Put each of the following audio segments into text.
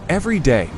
Every day,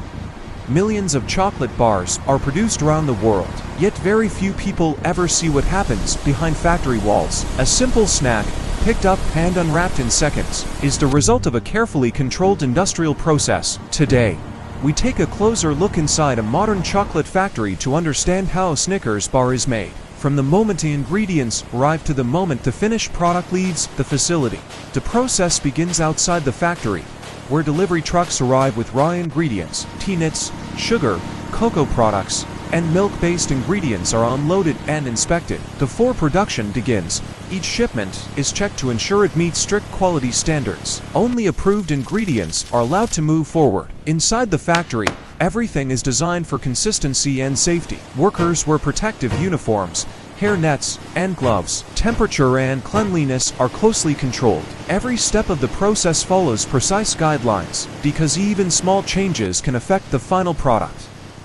millions of chocolate bars are produced around the world, yet very few people ever see what happens behind factory walls. A simple snack, picked up and unwrapped in seconds, is the result of a carefully controlled industrial process. Today, we take a closer look inside a modern chocolate factory to understand how a Snickers bar is made. From the moment the ingredients arrive to the moment the finished product leaves the facility, the process begins outside the factory, where delivery trucks arrive with raw ingredients, peanuts, sugar, cocoa products, and milk-based ingredients are unloaded and inspected. Before production begins, each shipment is checked to ensure it meets strict quality standards. Only approved ingredients are allowed to move forward. Inside the factory, everything is designed for consistency and safety. Workers wear protective uniforms, hair nets, and gloves. Temperature and cleanliness are closely controlled. Every step of the process follows precise guidelines, because even small changes can affect the final product.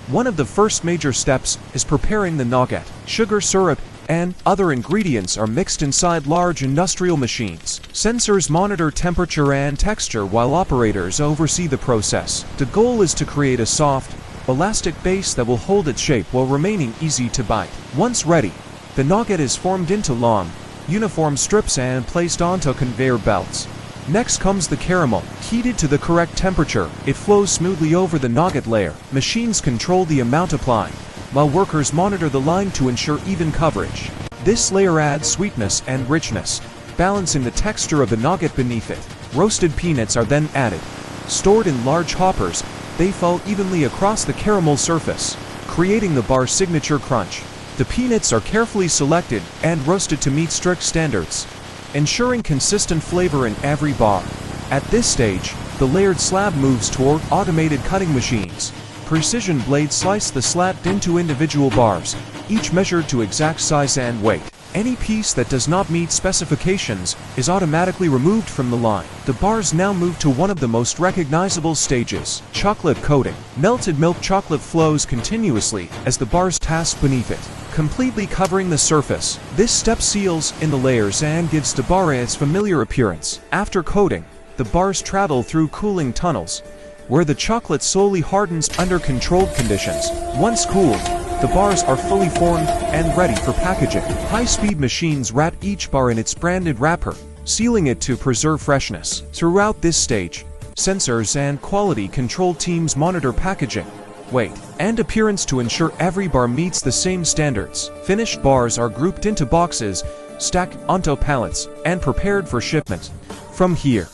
One of the first major steps is preparing the nougat. Sugar syrup and other ingredients are mixed inside large industrial machines. Sensors monitor temperature and texture while operators oversee the process. The goal is to create a soft, elastic base that will hold its shape while remaining easy to bite. Once ready, the nougat is formed into long, uniform strips and placed onto conveyor belts. Next comes the caramel. Heated to the correct temperature, it flows smoothly over the nougat layer. Machines control the amount applied, while workers monitor the line to ensure even coverage. This layer adds sweetness and richness, balancing the texture of the nougat beneath it. Roasted peanuts are then added. Stored in large hoppers, they fall evenly across the caramel surface, creating the bar's signature crunch. The peanuts are carefully selected and roasted to meet strict standards, ensuring consistent flavor in every bar. At this stage, the layered slab moves toward automated cutting machines. Precision blades slice the slab into individual bars, each measured to exact size and weight. Any piece that does not meet specifications is automatically removed from the line. The bars now move to one of the most recognizable stages, chocolate coating. Melted milk chocolate flows continuously as the bars pass beneath it, completely covering the surface. This step seals in the layers and gives the bar its familiar appearance. After coating, the bars travel through cooling tunnels, where the chocolate slowly hardens under controlled conditions. Once cooled, the bars are fully formed and ready for packaging. High-speed machines wrap each bar in its branded wrapper, sealing it to preserve freshness. Throughout this stage, sensors and quality control teams monitor packaging, weight, and appearance to ensure every bar meets the same standards. Finished bars are grouped into boxes, stacked onto pallets, and prepared for shipment. From here,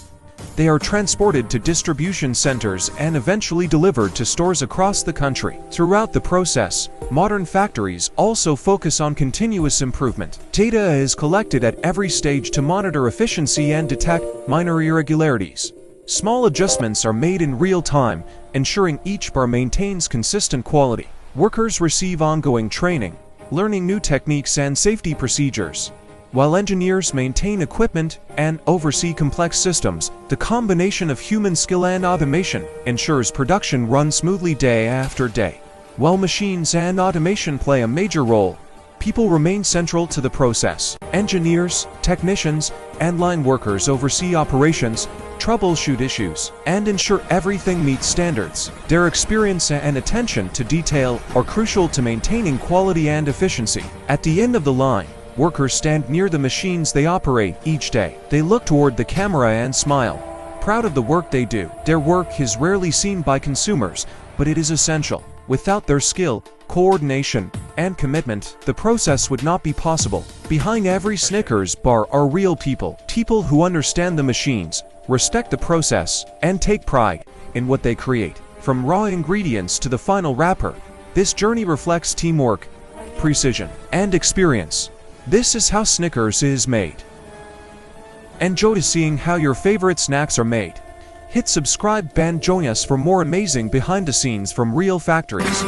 they are transported to distribution centers and eventually delivered to stores across the country. Throughout the process, modern factories also focus on continuous improvement. Data is collected at every stage to monitor efficiency and detect minor irregularities. Small adjustments are made in real time, ensuring each bar maintains consistent quality. Workers receive ongoing training, learning new techniques and safety procedures, while engineers maintain equipment and oversee complex systems. The combination of human skill and automation ensures production runs smoothly day after day. While machines and automation play a major role, people remain central to the process. Engineers, technicians, and line workers oversee operations, troubleshoot issues, and ensure everything meets standards. Their experience and attention to detail are crucial to maintaining quality and efficiency. At the end of the line, workers stand near the machines they operate each day. They look toward the camera and smile, proud of the work they do. Their work is rarely seen by consumers, but it is essential. Without their skill, coordination, and commitment, the process would not be possible. Behind every Snickers bar are real people. People who understand the machines, respect the process, and take pride in what they create. From raw ingredients to the final wrapper, this journey reflects teamwork, precision, and experience. This is how Snickers is made. Enjoy seeing how your favorite snacks are made. Hit subscribe and join us for more amazing behind the scenes from real factories.